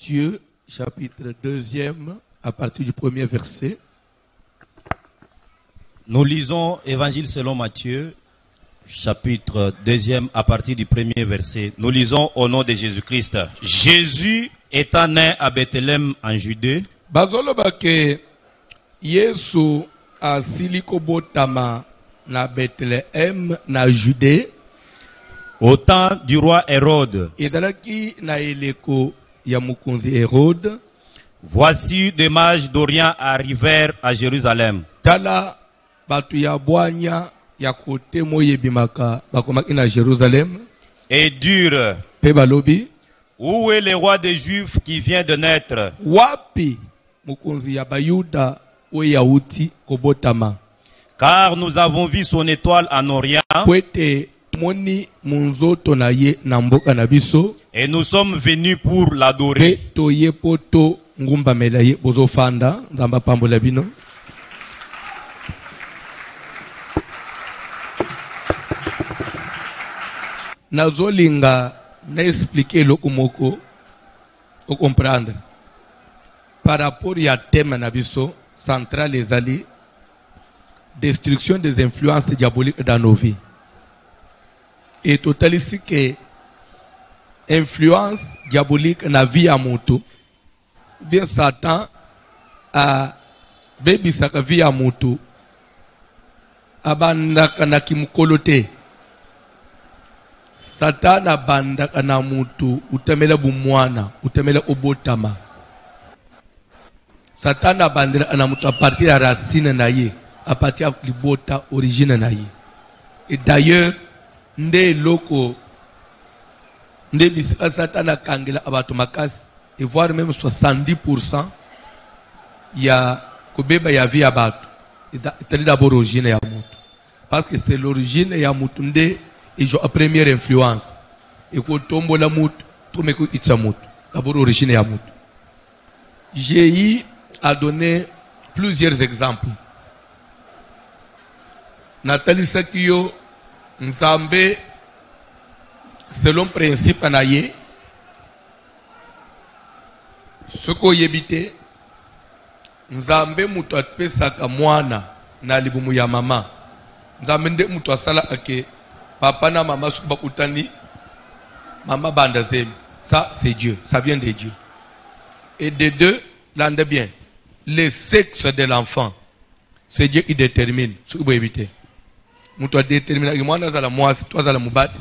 Matthieu, chapitre 2e, à partir du premier verset. Nous lisons Évangile selon Matthieu, chapitre 2e, à partir du premier verset. Nous lisons au nom de Jésus-Christ. Jésus étant né à Bethléem en Judée. Bazolobake Yesu asili kobotama na Bethléem na Judée. Au temps du roi Hérode. Edalaki na eleko ya mukunzi Hérode. Voici des mages d'Orient arrivèrent à Jérusalem. Tala batu ya bwanya ya kote moyebimaka bakomaki na Jérusalem. Et dirent, Pe balobi, où est le roi des Juifs qui vient de naître? wapi mukunzi ya bayuda oyo yauti kobotama? Car nous avons vu son étoile en Orient. Kwete moni munzoto na ye na mboka na biso. Et nous sommes venus pour l'adorer. Pe toye poto ngumba mela ye bozofanda nzamba pambola bino. Nazolinga na expliquer loko moko o comprendre par rapport ya thème na biso central ezali destruction des influences diaboliques dans nos vies. Et totalisi que influence diabolique na vie ya mutu bien Satan a bebisaka vie ya mutu abandaka na kimukolo te. Satan abandaka na mutu utemela bumwana utemela obotama. Satan abandaka na mutu a partir ya racine na ye, a partir ya libota origine na ye. Et d'ailleurs nde loko nde bisika Satan akangela abatu makasi et voire même 70% ya kobeba ya vie ya batu. C'est d'abord origine ya mutu. Parce que c'est l'origine ya mutu nde et la première influence. Et quand tombe la mutu, tout me coûte itcha mutu. D'abord origine ya mutu. J'ai a donné plusieurs exemples. Nathalie Sakiyo Nzambe selon principe anaye soko yebite Nzambe mutu atpesaka mwana na libumu ya mama. Nzambe nde mutu asala ake papa na maman bakutani maman bandazem. Ça c'est Dieu, ça vient de Dieu. Et de deux, l'ande bien, le sexe de l'enfant, c'est Dieu qui détermine ce que vous évitez. Mutu détermine que moi nazala moi, toi zala mubati,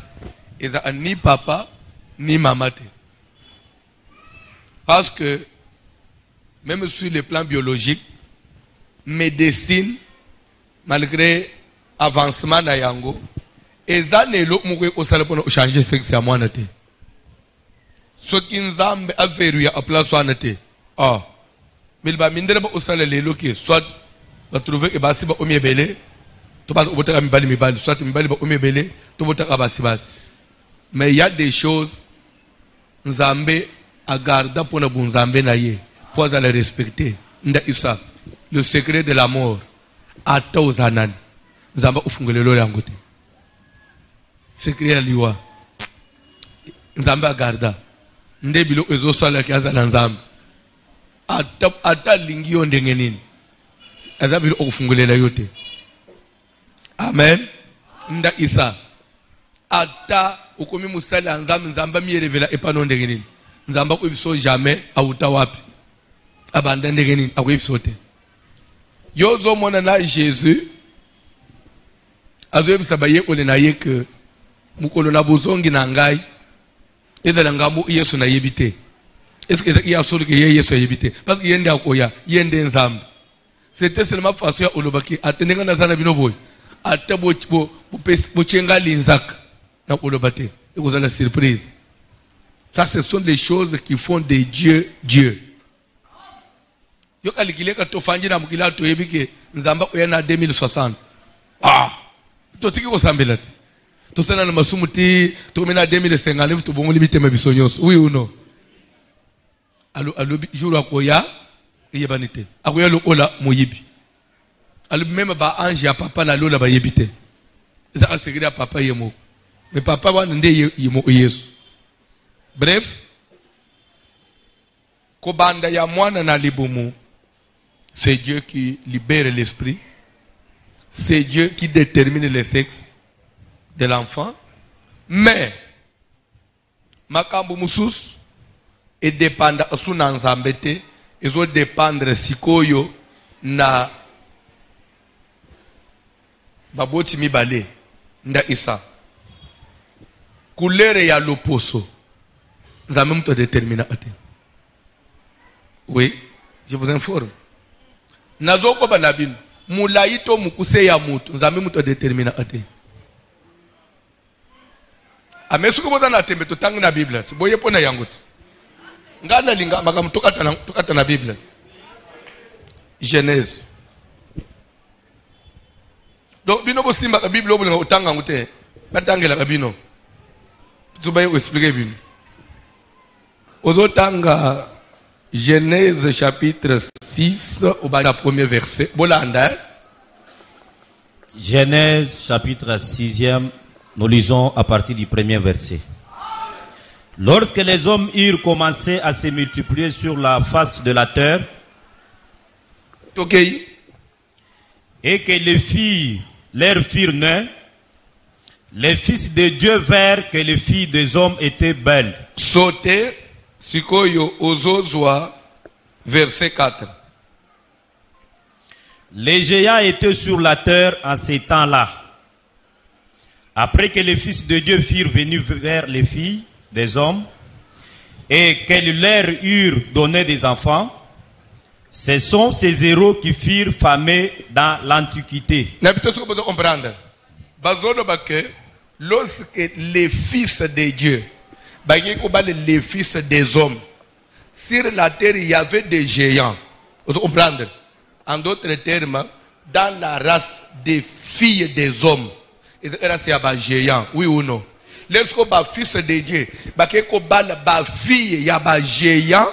et ça ni papa ni maman. Parce que même sur le plan biologique, médecine, malgré avancement na yango, ezane lo mukwe osala pona changer sexe ya mwana te. Soki Nzambe averu ya place wana te. Ah. Milba mindere ba osala lelo ke soit ba trouver que basi ba omiebele, to ba obotaka mibali mibali, soit mibali ba omiebele, to botaka basi basi. Mais il y a des choses Nzambe agarda pona bunzambe na ye. Pour les respecter. Nda isa. Le secret de la mort. Ata ozanan. Nzamba ufungulelo yango te. Secret ya liwa. Nzamba agarda. Nde bilo ezo sala ki azala Nzamba. Ata lingi yo ndenge nini. Aza bilo okufungulela yote. Amen. Nda isa. Ata ukomi musala Nzamba Nzamba mi revela epano ndenge nini. Nzamba ko biso jamais auta wapi. Abandon ndenge nini akoyi biso te. Yo zo mona na Jésus. Azo yebisa baye kole na ye ke mukolo na bozongi na ngai ezala ngambo Yesu na yebite. Est-ce que il y a solo que Yesu yebite parce que yende akoya yende Nzambe. C'était seulement façon ya olobaki atenenga na zana bino boy. Ata bo chenga linzak na olobate. Et vous avez la surprise. Ça ce sont des choses qui font de Dieu Dieu. Yo kalikile ka tofanji na mukila to yebike Nzamba oyana 2060. Ah. Totiki ko sambelati. To sana na masumuti to mena 2050 to bomoli bitema bisonyos. Oui ou non? Alo jour akoya yebanite. Akoya lokola moyibi. Alo même ba ange ya papa na lola ba yebite. Za asigiri papa yemo. Mais papa wa nde yemo Yesu. Bref, Kobanda ya mwana na libumu, c'est Dieu qui libère l'esprit. C'est Dieu qui détermine le sexe de l'enfant. Mais, makambu musus, et dépendre suna nzambete, ils ont dépendre sikoyo na baboti mibale, nda isa. Couleur ya loposo, nzambe mto déterminer ate. Oui, je vous informe. Nazoko banabin, mulaito mukuse ya mutu, nzambe mto déterminer ate. Amesuko bota na tembe to tangu na Biblia. Boye pona yanguti. Ngana linga makam tokata na Biblia. Genèse. Donc bino bo simba ka Biblia obulinga utanga ngute. Batangela ka bino. Zubaye expliquer bino. Ozotanga Genèse chapitre 6 au bas du premier verset. Bolanda. Genèse chapitre 6e. Nous lisons à partir du premier verset. Lorsque les hommes eurent commencé à se multiplier sur la face de la terre, okay, et que les filles leur firent nés, les fils de Dieu virent que les filles des hommes étaient belles. Sauter, sikoyo ozozwa, verset 4. Les géants étaient sur la terre en ces temps-là. Après que les fils de Dieu furent venus vers les filles des hommes et qu'elles leur eurent donné des enfants, ce sont ces héros qui furent famés dans l'Antiquité. Lorsque les fils de Dieu, les fils des hommes, sur la terre il y avait des géants. Vous comprenez? En d'autres termes, dans la race des filles des hommes, era c'est un géant, oui ou non? Lorsque ba fils de Dieu, ba ke ko bala ba fille ya ba géant,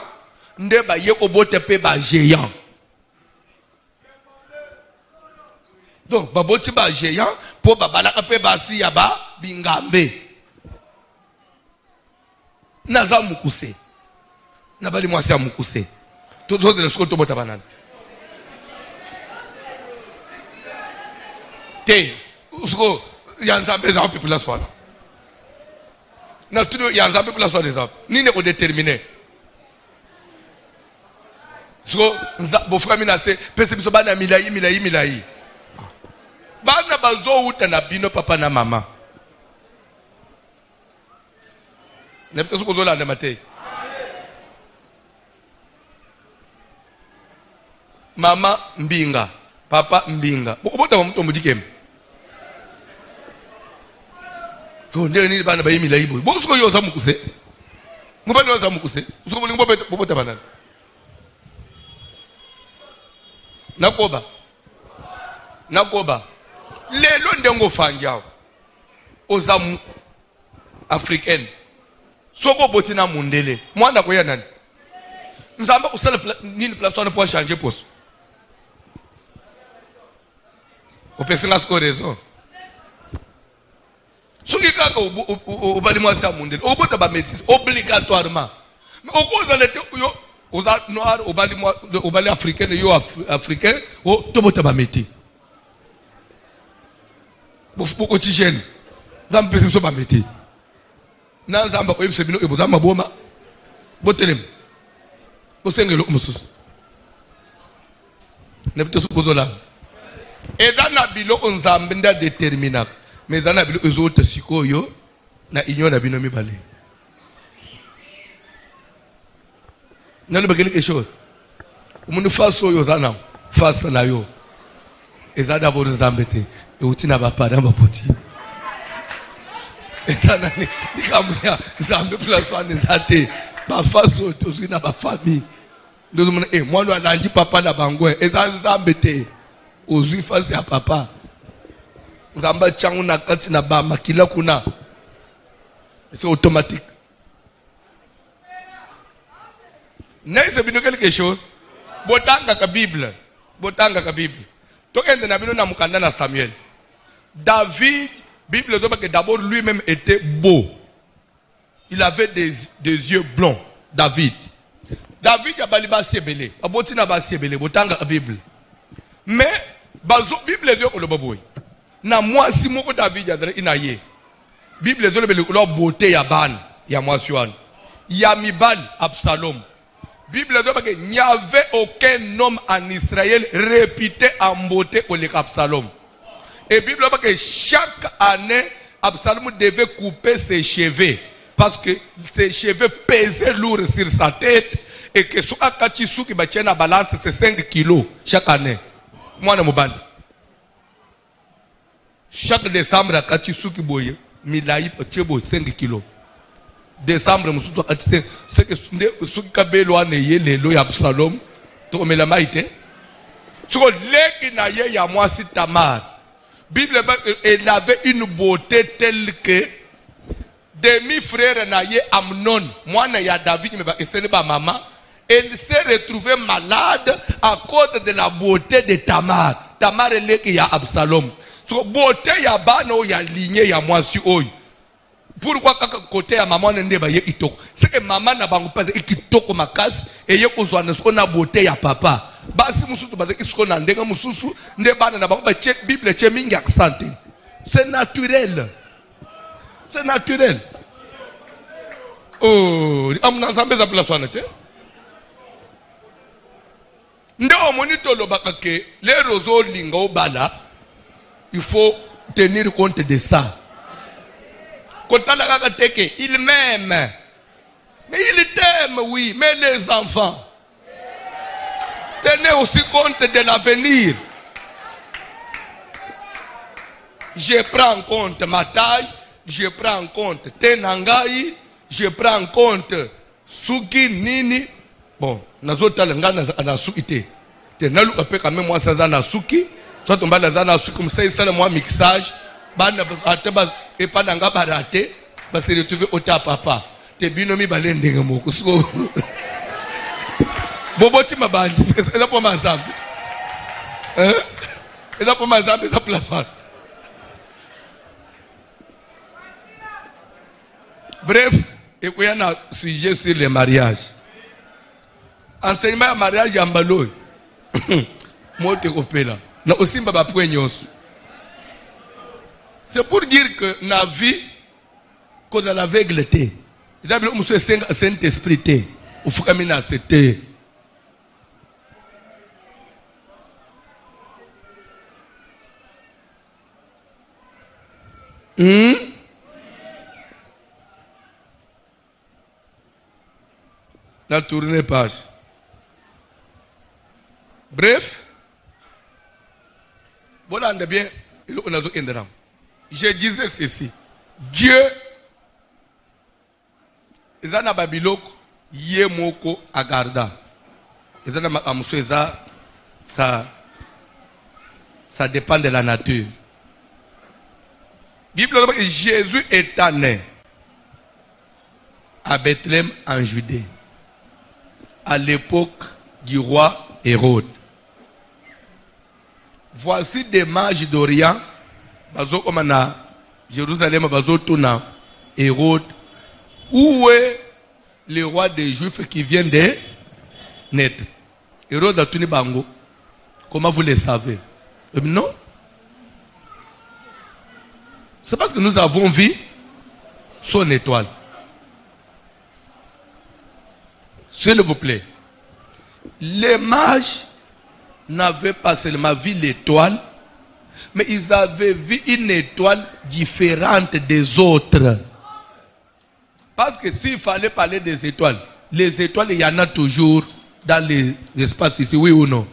nde ba ye ko bote pe ba géant. Donc ba boti ba géant po ba bala pe ba si ya ba bingambe. Naza mukuse. Na bali mwasi ya mukuse. Tout de ce to bota banana. Te, usko yanzambe za population na tudo yanzambe population des enfants ni ne ko déterminer so bo frami na se pese biso bana milai bana bazo uta na bino papa na mama ne peut-être ko zola na mate mama mbinga papa mbinga bokobota wa mtu mudikembe nde ni bana bayi milai boy bo suko yo za mukuse ngubani yo za mukuse suko bolingo bobota banana nakoba lelo ndengo fanjao ozamu africaine soko botina mundele mwana ko ya nani nzamba usala nini place pour changer poste o pesina score raison soki kaka obali mwasi ya mundele obota ba métier obligatoirement mais okoza lete yo oza noir obali africain yo africain o tobota ba métier boko tigene nzambe pese biso ba métier na nzamba ko yebise bino eboza maboma botelem bosengelo mususu ne bito sukozola edana biloko nzambe nda déterminaka mais zana bilo ezota sikoyo na inyo na bino mibale nalo bakele quelque chose umuntu faso yo zana fasa na yo ezada bo nzambe te utina ba para ba poti ezana ni kamya nzambe plus one zate ba faso to zina ba famille ndozo mona mwana alandi papa na bangwe ezana nzambe te ozwi fasi ya papa nzamba changu na kati na ba makila kuna c'est automatique n'est-ce pas quelque chose botanga ka Bible tokende na bino na mukanda na Samuel David Bible doit que d'abord lui-même était beau, il avait des yeux blonds. David David a bali ba siebele. Aboti na ba siebele. Botanga Bible. Mais, bazo Bible de koloba boy. Na moi si moko David a dre inaye. Bible de le koloba beauté ya ban. Ya moi suan. Ya mibal Absalom. Bible de qu'il n'y avait aucun homme en Israël réputé en beauté au Absalom. Et Bible de que chaque année, Absalom devait couper ses cheveux. Parce que ses cheveux pesaient lourd sur sa tête. Et que ce Akachisu qui battait la balance, c'est 5 kilos chaque année. Moi, je me chaque décembre, Akachisu qui boye, Milaï, 5 kilos. Décembre, c'est que ce kabelo aneye le lo ya Absalom, to me la maite. Sur les na ye ya moi si Tamar. Bible elle avait une beauté telle que demi-frère na ye Amnon, moi na ya David me ba esene ba maman, elle s'est retrouvée malade à cause de la beauté de Tamar. Tamar elle est ya Absalom. Sur beauté ya bano ya lignée ya moi si oy. Pourquoi côté à maman ne ba ye itoko? C'est que maman na bango pas ikitoko makasi et ye ko zwana so na beauté ya papa. Basi mususu ba isko na ndenga mususu nde bana na bango ba check Bible che mingi santé. C'est naturel. C'est naturel. Oh, amna zambe za place wana te. Nde omoni tolo bakake les roseaux linga obala. Il faut tenir compte de ça. Il m'aime. Mais il t'aime, oui. Mais les enfants, tenez aussi compte de l'avenir. Je prends en compte ma taille. Je prends en compte Tenangai. Je prends en compte Suki, Nini. Bon, nazo talanga na suite. Tenalu ape quand même moi ça na Suki. Soit on va na Suki comme ça le moi mixage. Bana ateba et pas nanga barate ba se retrouver au ta papa te binomi balende ngamo kusko boboti mabandi c'est là pour mazambi hein c'est là pour mazambi ça place. Bref, et puis on a sujet sur le mariage. Enseignement mariage ya mbalo moi te kopela na aussi mbaba pwenyoso. C'est pour dire que la vie, cause de l'aveugleté, il a besoin de Saint-Esprit, il faut que nous acceptions. La tournée page. Bref, voilà, on a bien, on a un je disais ceci. Dieu, Ezana Babilok, Yemoko Agarda. Ezana Amusweza, ça dépend de la nature. Bible dit que Jésus est né à Bethléem en Judée, à l'époque du roi Hérode. Voici des mages d'Orient. Bazo komana Jérusalem bazo tuna Hérode. Où est le roi des Juifs qui vient de naître? Hérode a tuni bango. Comment vous le savez? Non. C'est parce que nous avons vu son étoile. S'il vous plaît. Les mages n'avaient pas seulement vu l'étoile, mais ils avaient vu une étoile différente des autres. Parce que s'il fallait parler des étoiles, les étoiles, il y en a toujours dans les espaces ici, oui ou non?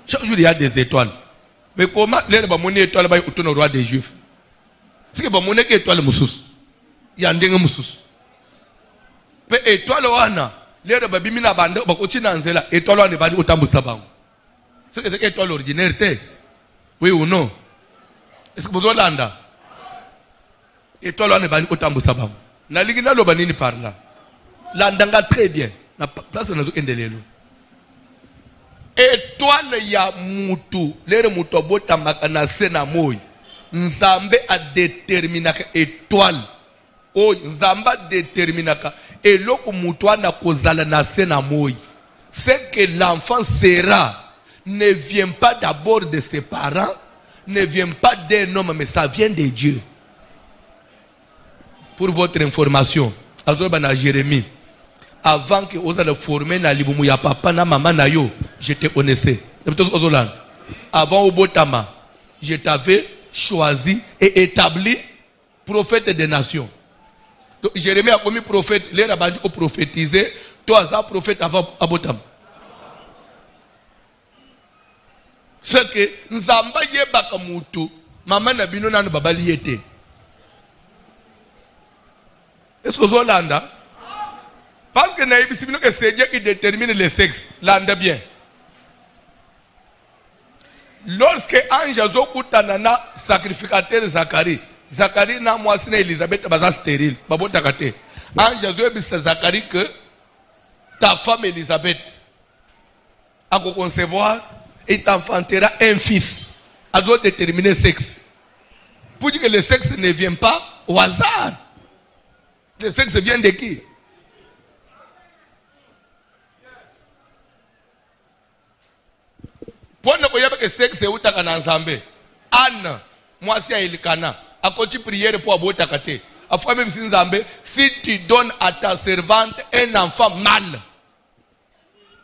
Chaque jour, il y a des étoiles. Mais comment les étoiles va autour du roi des Juifs? C'est que mon étoile moussous. Il y a un moussous. Mais étoile wana, les babimina bande, bakotina nzela, étoile wana badi otambusa bango. C'est que c'est étoile ordinaire, oui ou non? Est-ce que vous avez l'anda? Étoile wana badi otambusa bango. Na ligina lo banini par là. L'andanga très bien. Na place na zo endelelo. Étoile ya mutu, lere mutu abota makana sena moyi. Nzambe a déterminaka étoile. Oh, Nzamba déterminaka eloko mutu ana kozala na sena moyi. Ce que l'enfant sera ne vient pas d'abord de ses parents, ne vient pas d'un homme, mais ça vient de Dieu. Pour votre information, à Jérémie, avant que vous allez former na libumu ya papa na maman na yo, je te connaissais. Avant au Botama, je t'avais choisi et établi prophète des nations. Donc Jérémie a commis prophète, les rabbins ont prophétisé, toi as prophète avant Abotam. Ce que Nzamba yebaka mutu, maman na bino na babali yete. Est-ce que vous avez parce que c'est Dieu qui détermine le sexe. L'anda bien. Lorsque ange azokutanana sacrificateur Zacharie, Zacharie na moisi na Elisabeth baza stérile. Babota kate. Ange azobisa Zacharie que ta femme Elisabeth a concevoir et t'enfantera un fils. Azo déterminer le sexe. Pour dire que le sexe ne vient pas au hasard. Le sexe vient de qui? Pour ne pas que le sexe est où t'as qu'un ensemble. Anne, moi c'est Elikana. A côté prière pour aboter kate. A fois même si tu donnes à ta servante un enfant mâle,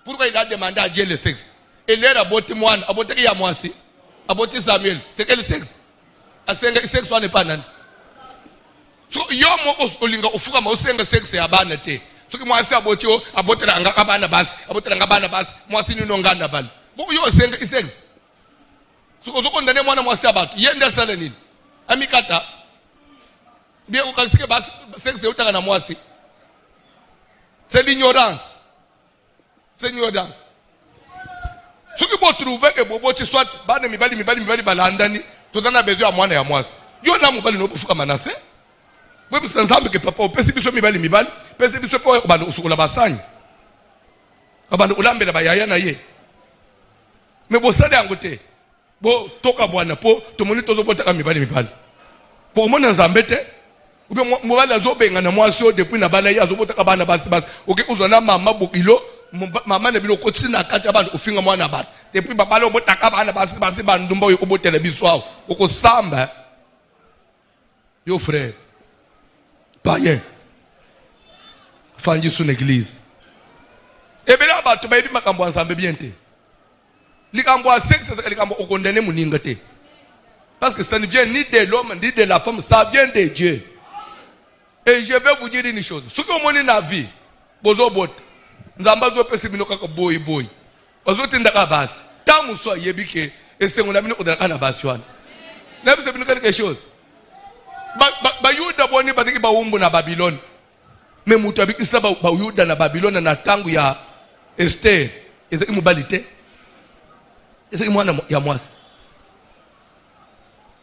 pourquoi il a demandé à Dieu le sexe? Et l'air aboté moi, aboté qui a moi aussi, aboté Samuel. C'est quel sexe? A sexe soit n'est pas nan. So yo mo olinga ufuka mo senga sexe ya bana te. So ki mo asi abote o abotela nga abana basi, abotela nga bana basi, mo asi nino nganda bali. Bo yo senga sexe. So ko ndane mwana mo asi abatu. Yenda sala nini? Amikata. Bien ukalisike basi sexe utaka na mo asi. C'est l'ignorance. C'est l'ignorance. So ki bo trouver que bobo ti soit bana mibali balandani, tozana besoin ya mwana ya mwasi. Yo na mobali no bufuka manase. Vous pouvez ensemble que papa, pesi biso mibali, pesi biso po bando usukula basanyi. Bando ulambela bayaya na ye. Mais bo sale angote. Bo toka bwana po tomoni tozo botaka mibali. Po mona nzambe te. Ube mobali azobenga na mwasi o depuis na bana ye azobotaka bana basi. Oke uzona mama bokilo, mama na bilo kotsi na kati bando ufinga mwana bana. Depuis baba lo botaka bana basi bandumba yo kobotela biso awo. Oko samba. Yo frère. Païen. Fangi son église. Et bien là, tu vas dire que tu vas bien. Tu vas sexe, tu vas condamner mon ingate. Parce que ça ne vient ni de l'homme, ni de la femme, ça vient de Dieu. Et je vais vous dire une chose. Ce que vous avez dans la vie, vous avez nous avons besoin de boy. Vous avez besoin de base. Tant que vous avez besoin et c'est on a mis au Dakar na basuan. Vous avez besoin de quelque chose. Bayuda boni batiki baumbu na Babylone. Mais mutabiki saba bayuda na Babylone na tangu ya Esther. Ezeki mubalite. Ezeki mwana ya mwasi.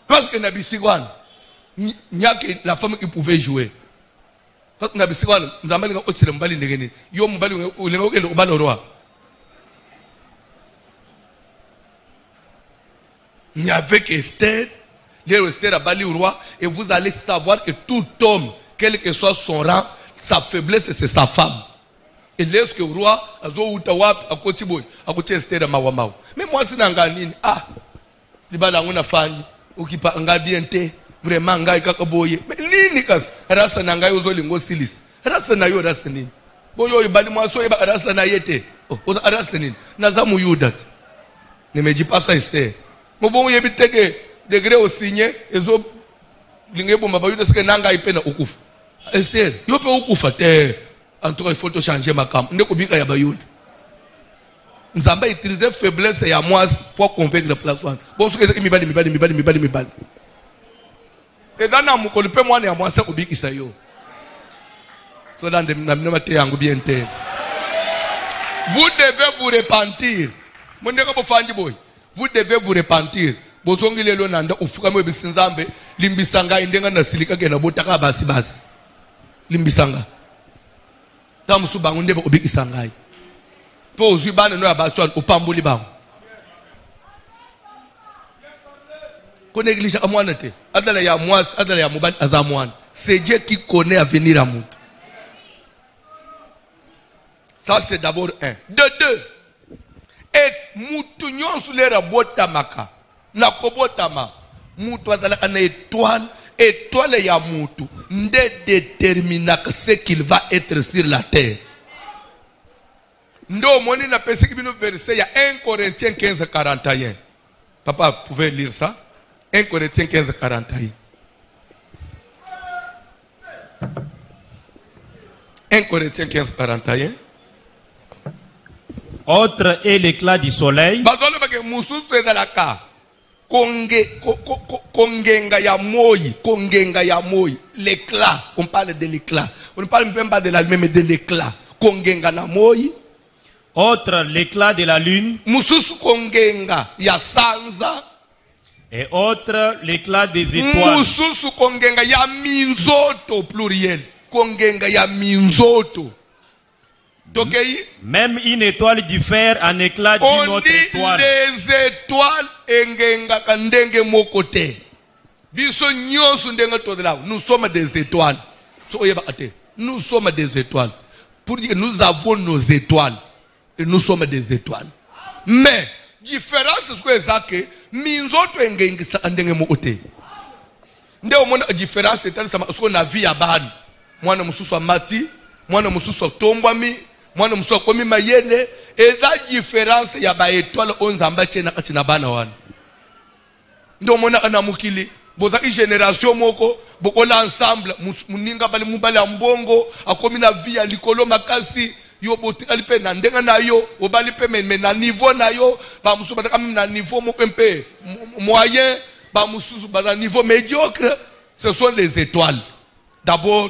Parce que Nabi Sigwan, nyake la femme qui pouvait jouer. Parce que Nabi Sigwan, nous avons dit que mbali ndegeni. Yo mbali ulenga ukendo ubalo roi. Il n'y avait qu'Esther. Esther a bali au roi et vous allez savoir que tout homme, quel que soit son rang, sa faiblesse c'est sa femme. Et lorsque le roi a zo utawap a côté boy, a côté Esther mawamau. Mais moi c'est n'anganine libala nguna fanyi, ukipa ngabiente, vraiment ngai kakaboye. Mais nini kas rasa nangai uzo lingo silis. Rasa na yo rasa nini? Boyo ibali moi so iba rasa na yete. Oh, rasa nini? Nazamu yudat. Nimejipasa Esther. Mbongo yebiteke degré au signé ezo lingebo mabayuda sike nanga ipena ukufa. Esther, yo pe ukufa te. En tout cas, il faut te changer ma cam. Ndeko bika ya bayuda. Nzamba utiliser faiblesse ya moi pour convaincre la place. Bon ce que mibali. Et dans na mukolo pe mwana ya moi ça kubikisa yo. So dans de na mate yangu bien te. Vous devez vous repentir. Mondeko bofanji boy. Vous devez vous repentir. Bozongi lelo nanda ufuka mwe bisinzambe limbisanga indenga na silika ke na botaka basi. Limbisanga. Tamusu bangu ndebe obikisanga. Po uzibana no abaswan upambuli bangu. Ko néglige amwana te. Adala ya mwasi, adala ya mobali azamwana. C'est Dieu qui connaît l'avenir à mutu. Ça, c'est d'abord un. De deux. Et mutu nyonso lera botamaka. Na kobotama. Mutu azalaka na étoile. Étoile ya mutu. Nde détermina ce qu'il va être sur la terre. Ndo moni na pesiki bino verset ya 1 Corinthiens 15, 41. Papa, vous pouvez lire ça? 1 Corinthiens 15, 41. 1 Corinthiens 15, 41. Autre est l'éclat du soleil. Kongenga ya moi. L'éclat. On parle de l'éclat. On ne parle même pas de la lumière, mais de l'éclat. Kongenga na moi. Autre l'éclat de la lune. Mususu kongenga ya sanza. Et autre l'éclat des étoiles. Mususu kongenga ya minzoto pluriel. Kongenga ya minzoto. Même une étoile diffère en éclat d'une autre étoile. Les étoiles engenga kandenge mokote. Biso nyonso ndenga todela. Nous sommes des étoiles. Nous sommes des étoiles. Pour dire que nous avons nos étoiles. Et nous sommes des étoiles. Mais, différence c'est ce que c'est que minzoto engenga kandenge mokote. Nde omona différence c'est ce qu'on a vu à Ban. Mwana mususu mati, mwana mususu tombwami, mwana mususu komi mayele, et la différence ya ba étoile onzamba chena katina bana wana. Ndo mona ana mukili, boza i génération moko, bokola ensemble, muninga bali mubali ambongo, akomi na via likolo makasi, yo boti alipe na ndenga na yo, obali pe men na niveau na yo, ba mususu bataka na niveau moko mpe moyen, ba mususu ba niveau médiocre, ce sont les étoiles. D'abord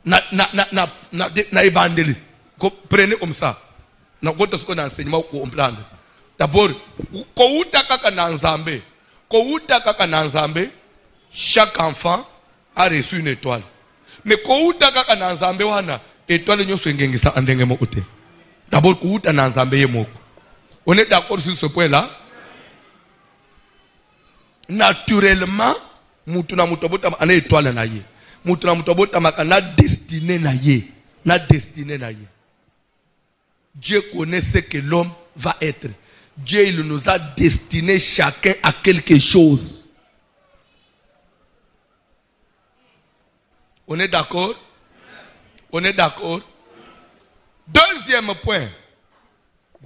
na ibandeli. Prenez comme ça. Na gota ce qu'on enseignement pour comprendre. D'abord, ko uta kaka na nzambe. Ko uta kaka na nzambe, chaque enfant a reçu une étoile. Mais ko uta kaka na nzambe wana, étoile nyoso ngengisa andenge moko te. D'abord ko uta na nzambe ye moko. On est d'accord sur ce point-là? Naturellement, mutu na mutu bota ana étoile na ye. Mutu na mutu bota makana destiné na ye. Na destiné na ye. Dieu connaît ce que l'homme va être. Dieu, il nous a destiné chacun à quelque chose. On est d'accord? On est d'accord? Deuxième point.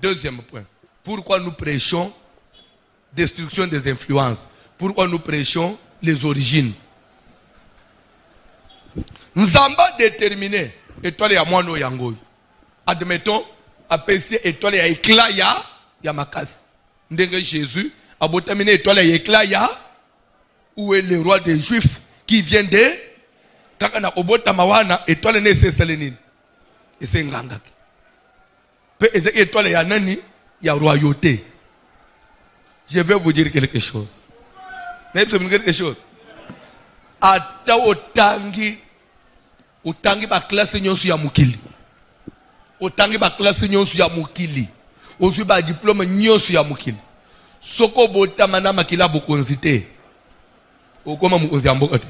Deuxième point. Pourquoi nous prêchons destruction des influences? Pourquoi nous prêchons les origines? Nous avons déterminé étoile ya moino yangoy. Admettons, apprécier étoile ya éclat ya makasi. Ndenge Jésus a botamine étoile ya éclat ya où est le roi des Juifs qui vient de takana obota mawana étoile ne seselenine. Et c'est ngangaki. Pe étoile ya nani ya royauté. Je vais vous dire quelque chose. Même si vous dire quelque chose. Ata otangi ba classe nyonso ya mukili. Otangi ba classe nyonso ya mukili. Ozwi ba diplôme nyonso ya mukili. Soko botama na makila bokonzi te. Okoma mukonzi ya mboka te.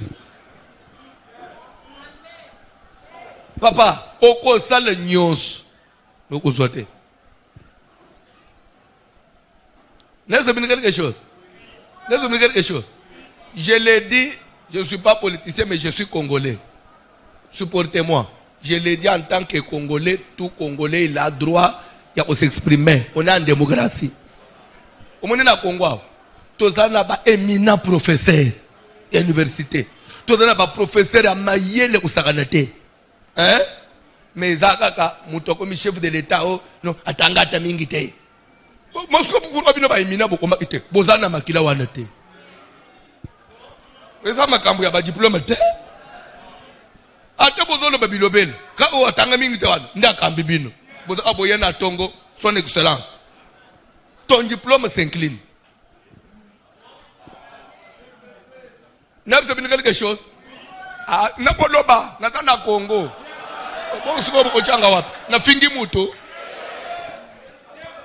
Papa, oko sala nyonso. Okozwa te. N'est-ce pas quelque chose? N'est-ce pas quelque chose? Je l'ai dit, je ne suis pas politicien, mais je suis congolais. Supportez-moi. Je l'ai dit en tant que Congolais, tout Congolais, il a droit de s'exprimer. On est en démocratie. On est en Congo. Tous on a éminent professeur à l'université. Tous on a professeur à Mayele ou Saganate. Hein? Mais Zakaka, mouton comme chef de l'État, non, atangata mingite. Mosco pour Abino ba éminent beaucoup makite. Bozana makila wanate. Mais ça m'a cambré à diplôme. Ate bozolo babilobel ka o atanga mingi te wana ndaka mbibino boza aboyena tongo son excellence ton diplôme s'incline. N'a pas besoin quelque chose. Ah na koloba na kana Congo bon siko bochanga wapi na fingi muto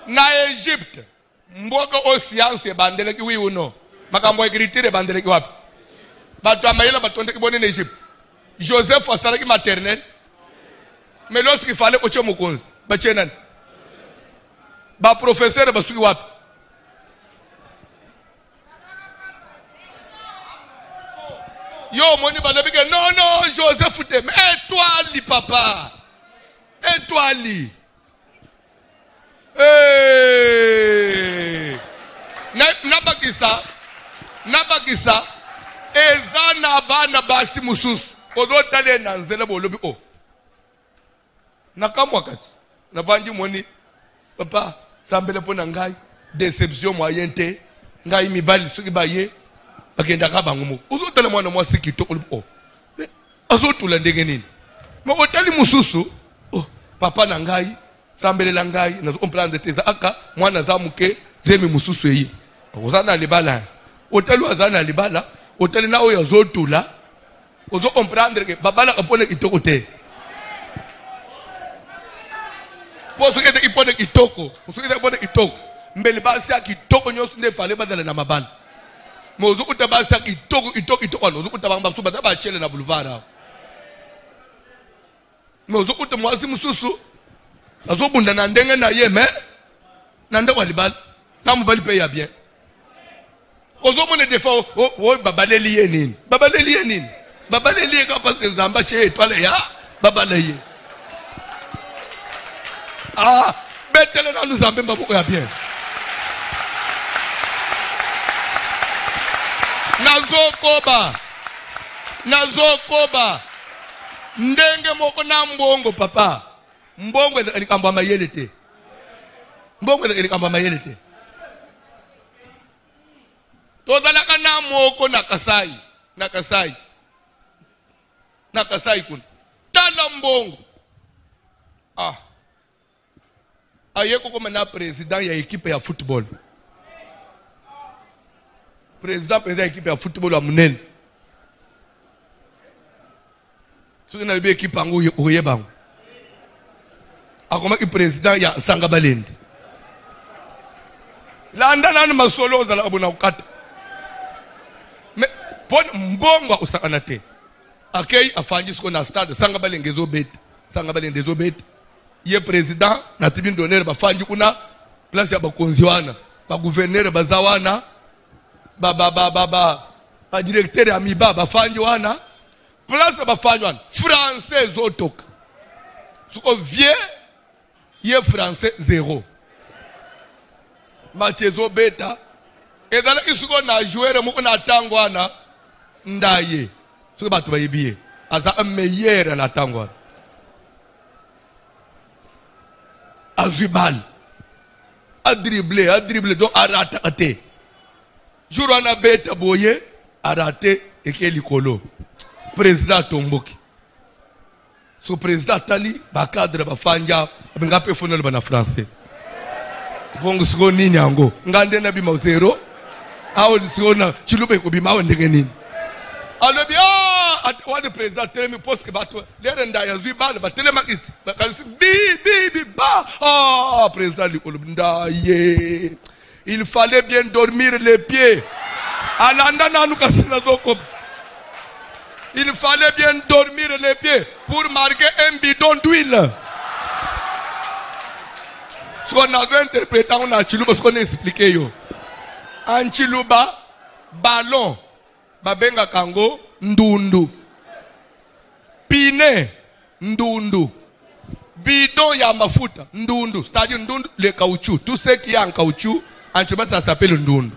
na Egypte mboka o science bandele ki wi uno makambo écriture bandele ki wapi bato amayela batonde ki bonne Egypte. Joseph a salé maternel. Mais lorsqu'il fallait au Tchomokonzi, Bachenan. Ba professeur basuki wapi? Yo, moni balabike, non, Joseph Tem, étoile, papa. Étoile. Nabakisa. Ezana bana basi mususu. Ozo tale na nzela bolobi o. Nakamwa kati. Navanji moni. Papa, sambele pona ngai. Déception moyente. Ngai mibali soki baye. Bagenda ka bangumu. Ozo tale mwana mwasi kitoko o. Ozo tula ndenge nini? Mo otali mususu. Oh, papa na ngai. Sambele la ngai. Nazo comprendre teza aka. Mwana zamuke. Zemi mususu eyi. Ozana libala. Otali wazana libala. Otali na oyo zotula. Ozo comprendre que babala apone kitoko te. Poso kete ipone kitoko. Poso kete ipone kitoko. Mbele basi ya kitoko nyosu nde fale badala na mabala. Mozo kutabasi ya kitoko. Ozo kutabamba suba daba chele na boulevard. Mozo kutamwazi mususu. Azo bunda na ndenge na yeme. Nanda walibala. Na mbali pe ya bien. Ozo mone defa o babaleli ye nini? Babaleli ye nini? Babaleli ye ka parce que nzamba che étoile ya babalaye. Ah, betele na nous ambe maboko ya bien. Nazokoba. Ndenge moko na mbongo papa. Mbongo elikamba mayelete. Mbongo elikamba mayelete. Tozalaka na moko na Kasai kun. Tala mbongo. Ah. Ayeko koma na president ya equipe ya football. President ya equipe ya football wa munene. Soki na libe equipe angu oyebango. Akoma ki president ya Sanga Balende. Landa nani masolo zala abuna ukata. Pon mbongo usakana te. Akei afanji siko na stade Sanga Balende zo bete. Ye president na tibini donere bafanji kuna place ya bakonzi wana, ba gouverneur bazawana, ba directeur ya miba bafanji wana, place bafanji wana français zotoka. Suko vie ye français 0. Mathieu zo beta. Ezala isuko na joueur moko na tango wana ndaye. Suko batu bayibiye. Aza un meilleur na tango wana. Azubal. A dribbler, donc a raté. Jour on a bête boye, a raté, et qui est l'icolo. Président Tomboki. So président Tali, ba cadre, ba fanja, ba pe fonel ba na français. Vongo siko nini ango. Ngande na bima zero. Awo siko na, chilupe kubima awo ndenge nini. Alors bien, what the president tell me post que bato les renda ya zubal ba tele makiti ba kasi bi ba ah président li kolubnda ye il fallait bien dormir les pieds ananda nanu kasina zoko il fallait bien dormir les pieds pour marquer un bidon d'huile. Ce qu'on a interprété on a chiluba ce qu'on a expliqué yo en chiluba ballon babenga kango ndundu pine ndundu bidon ya mafuta ndundu c'est-à-dire ndundu le caoutchouc tout ce qui est en caoutchouc en chemin ça s'appelle ndundu.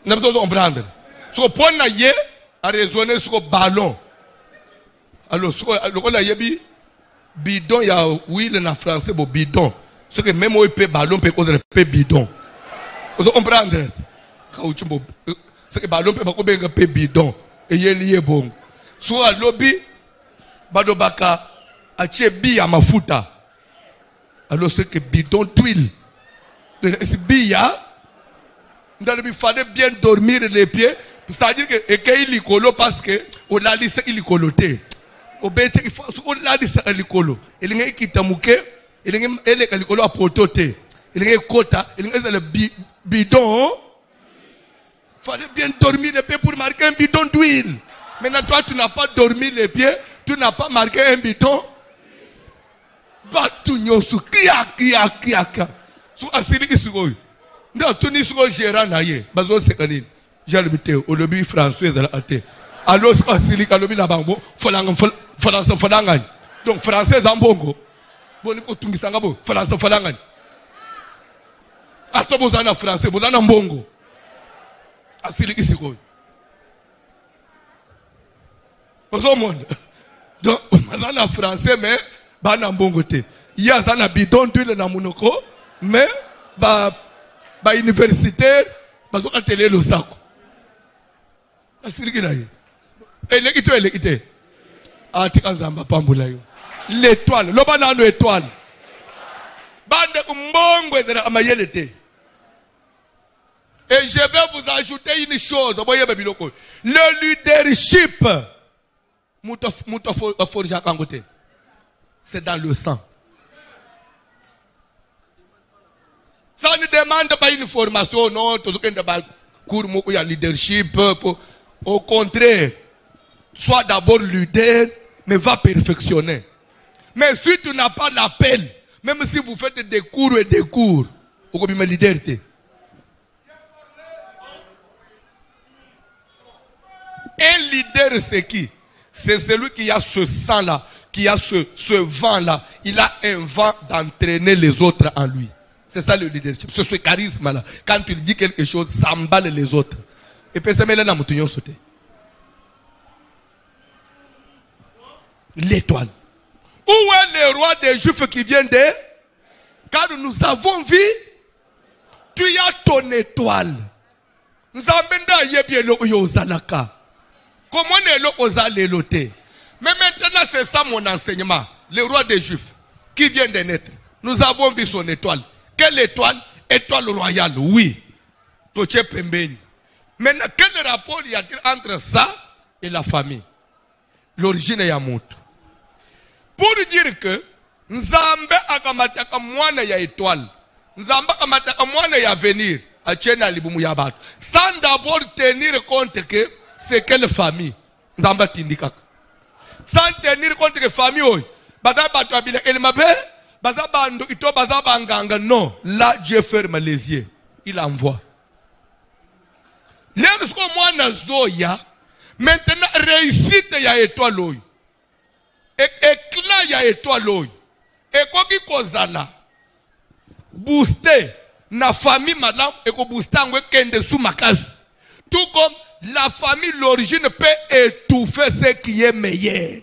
N'a besoin de comprendre so point na ye a raisonner sur ballon alors so le yebi bidon ya huile na français bo bidon ce que même on peut ballon peut cause peut bidon vous comprendre caoutchouc bo c'est que ballon peut pas benga pe bidon et yeliye bon so a lobby badobaka atie bi ya mafuta alors c'est que bidon d'huile c'est bia il fallait bien dormir les pieds c'est-à-dire que et likolo parce que on a dit c'est ilikoloté au bete il faut on a dit c'est likolo il ngi kitamuke il ngi ele likolo a prototé il ngi kota il ngi le bidon. Il fallait bien dormir les pieds pour marquer un bidon d'huile. Maintenant, toi, tu n'as pas dormi les pieds, tu n'as pas marqué un bidon. batu nyosu kia su asili isiko nda tuni isiko gérant na ye bazo sekanini jalibite au lobby français de la ate alors asili ka lobby na bango falanga donc français zambongo boni ko tungisanga bo français falanga ato bozana français bozana mbongo asili isiko ozo monde donc mazana français mais bana mbongo te ya zana bidon d'huile na munoko mais ba universitaire bazo katele lo sako asiriki na ye elekite atika nzamba pambula yo l'étoile loba nano étoile bande mbongo ezela amayele te. Et je vais vous ajouter une chose, le leadership c'est dans le sang. Ça ne demande pas une formation, non, tout ce qui est il y a leadership. Au contraire, sois d'abord leader, mais va perfectionner. Mais si tu n'as pas l'appel, même si vous faites des cours et des cours, vous avez une leader. Un leader, c'est qui? C'est celui qui a ce sang-là, qui a ce vent-là. Il a un vent d'entraîner les autres en lui. C'est ça le leadership. C'est ce charisme-là. Quand il dit quelque chose, ça emballe les autres. Et puis, c'est là où sauté. L'étoile. Où est le roi des Juifs qui vient de? Car nous avons vu, tu as ton étoile. Nous avons vu comment est l'autre? Mais maintenant, c'est ça mon enseignement. Le roi des Juifs qui vient de naître. Nous avons vu son étoile. Quelle étoile? Étoile royale, oui. Maintenant, quel rapport y a-t-il entre ça et la famille? L'origine est à Moutou. Pour dire que Nzambe akamataka mwana ya étoile. Nzambe akamataka mwana ya venir. Achena libumu ya batu. Sans d'abord tenir compte que c'est quelle famille? Nzambe tindikaka. Sans tenir compte que famille oy. Baza batu abila elmabe. Baza bando ito baza banganga. Non. Là, Dieu ferme les yeux. Il envoie. Lorsque mwana zoya. Maintenant, réussite ya étoile oy. Éclat ya étoile oy. Et quoi qui kozala booster na famille madame et ko booster ngwe kende sous makasi. Tout comme la famille l'origine peut étouffer ce qui est meilleur.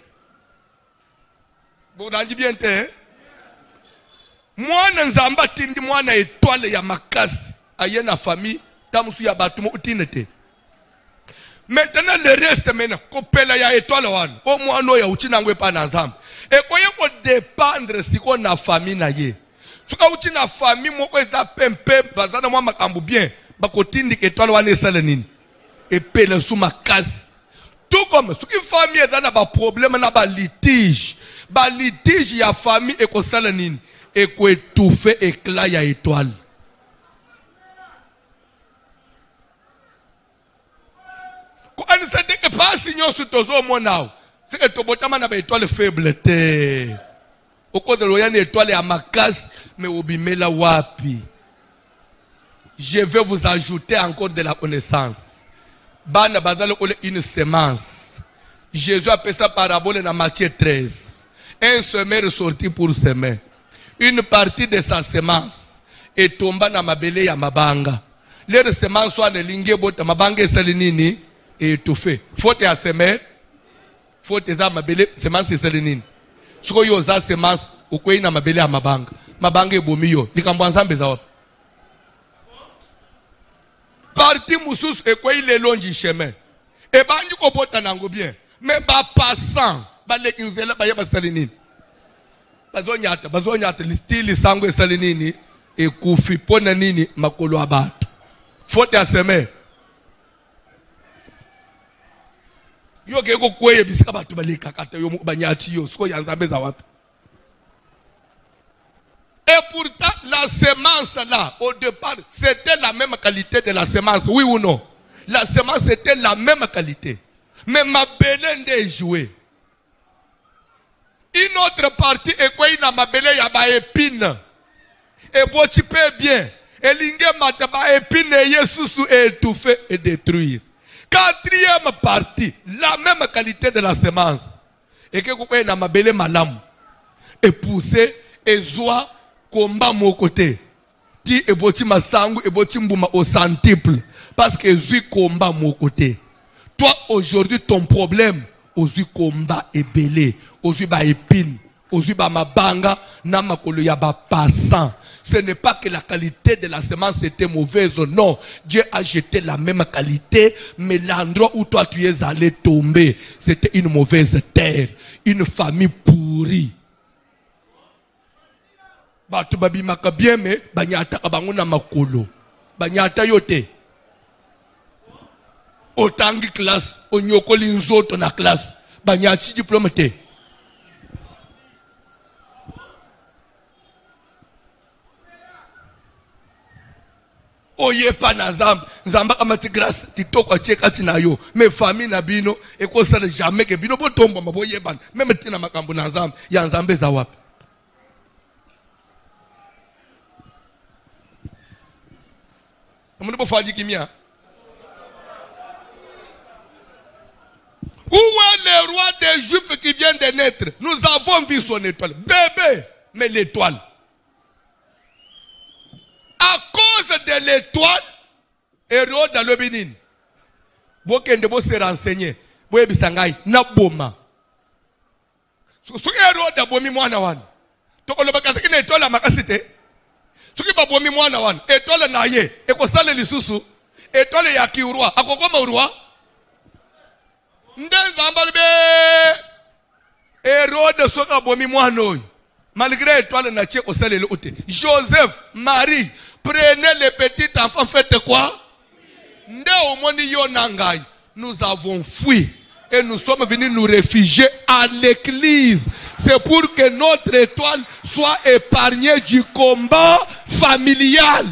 Bon, on dit bien te. Mwana nzamba tindi mwana étoile ya makasi aye na famille tamusu ya batumo utinete. Maintenant le reste maintenant kopela ya étoile wana o mwana ya uchina ngwe pa na nzamba e koye ko dépendre siko na famille na ye suka uchina famille moko eza pempe bazana mwa makambu bien bakotindi étoile wana esala nini e pela sous makasi tout comme suki famille eza na ba problème na ba litige ya famille e ko sala nini e ko étouffer éclat ya étoile. C'est que pas si nous sommes monao. C'est que tu botama na étoile faible te. Au cause de l'oyan étoile à ma casse, mais obimela wapi. Je vais vous ajouter encore de la connaissance. Bana bazalo une semence. Jésus appelle ça parabole dans Matthieu 13. Un semeur sorti pour semer. Une partie de sa semence est tombée dans ma belé ya mabanga. Les semences sont en ligne bota mabanga salinini. Et étouffé. Faut te semer. Faut te za mabele semence selenini. Soko yo za semence ukwe na mabele ya mabanga. Mabanga ebomiyo. Nikambo nzambe za wapi? Parti mususu ekwe ile longi chemin. E banji ko bota nango bien. Mais ba passant ba le inzela ba yeba selenini. Bazonyata listili sangwe selenini e kufi pona nini makolo abatu. Faut te semer. Et pourtant, la semence là, au départ, c'était la même qualité de la semence, oui ou non? La semence était la même qualité. Mais ma belende est jouée. Une autre partie est quoi na mabele ya ba épine. Et bon tu peux bien. Et l'inge mataba épine yesusu et étouffer et détruire. Quatrième partie, la même qualité de la semence. Et que quoi na mabele malamu. Et pousser et zoa combat mon côté. Ti et boti masangu et boti mbuma au centuple. Parce que zui combat mon côté. Toi aujourd'hui ton problème. Ozui combat et belé, ozui ba épine, ozui ba mabanga, na makolo ya ba passant. Ce n'est pas que la qualité de la semence était mauvaise, non. Dieu a jeté la même qualité, mais l'endroit où toi tu es allé tomber, c'était une mauvaise terre, une famille pourrie. Batu babi maka bien, mais banyata kabanguna makolo, banyata yote. Otangi classe, onyokoli nzoto na classe, banyati diplôme te. Oye pa na zamba, zamba kamati grâce, kitoko cheka tina yo, mais famille na bino, et qu'on sait jamais que bino botombo maboye ban, même tina makambu na zamba, ya nzambe za wapi. Amuno bo faji kimia. Où est le roi des Juifs qui vient de naître? Nous avons vu son étoile. Bébé, mais l'étoile. À cause de l'étoile, Hérode dans le Bénin. Bokende bo se renseigner. Boye bisangai na boma. So Hérode abomi mwana wana. Toko lo bakasa kina étoile makasite. Soki ba bomi mwana wana. Étoile na ye. Eko sale lisusu. Étoile ya ki roi. Akokoma roi. Ndenzambalibe Hérode soka bomi mwano. Malgré étoile na tche au sel ote. Joseph, Marie, prenez les petits enfants, faites quoi? Nde omoni yo nangai. Nous avons fui et nous sommes venus nous réfugier à l'église. C'est pour que notre étoile soit épargnée du combat familial.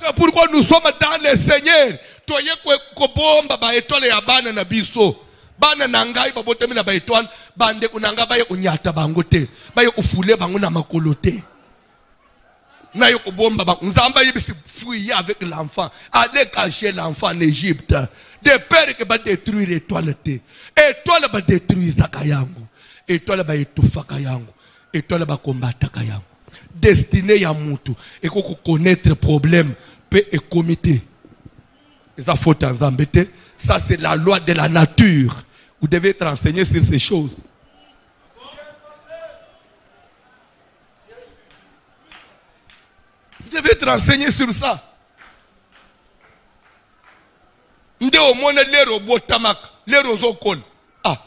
C'est pourquoi nous sommes dans le Seigneur. Toye ko bomba ba étoile ya bana na biso. Bana nangai ba botemi na ba étoile, bande kunanga ba ye unyata bango te. Ba ye ufule bango na makolo te. Na yo ko bomba ba nzamba yebisi fouiller avec l'enfant, aller cacher l'enfant en Égypte. De peur que ba détruire étoile te. Étoile ba détruire zakayango. Étoile ba etufa kayango. Étoile ba combattre kayango. Destiné ya mutu et ko connaître problème pe et comité. Ça c'est la loi de la nature. Vous devez être renseigné sur ces choses. Vous devez être renseigné sur ça. Nde omone lero botamak, lero zokol. Ah.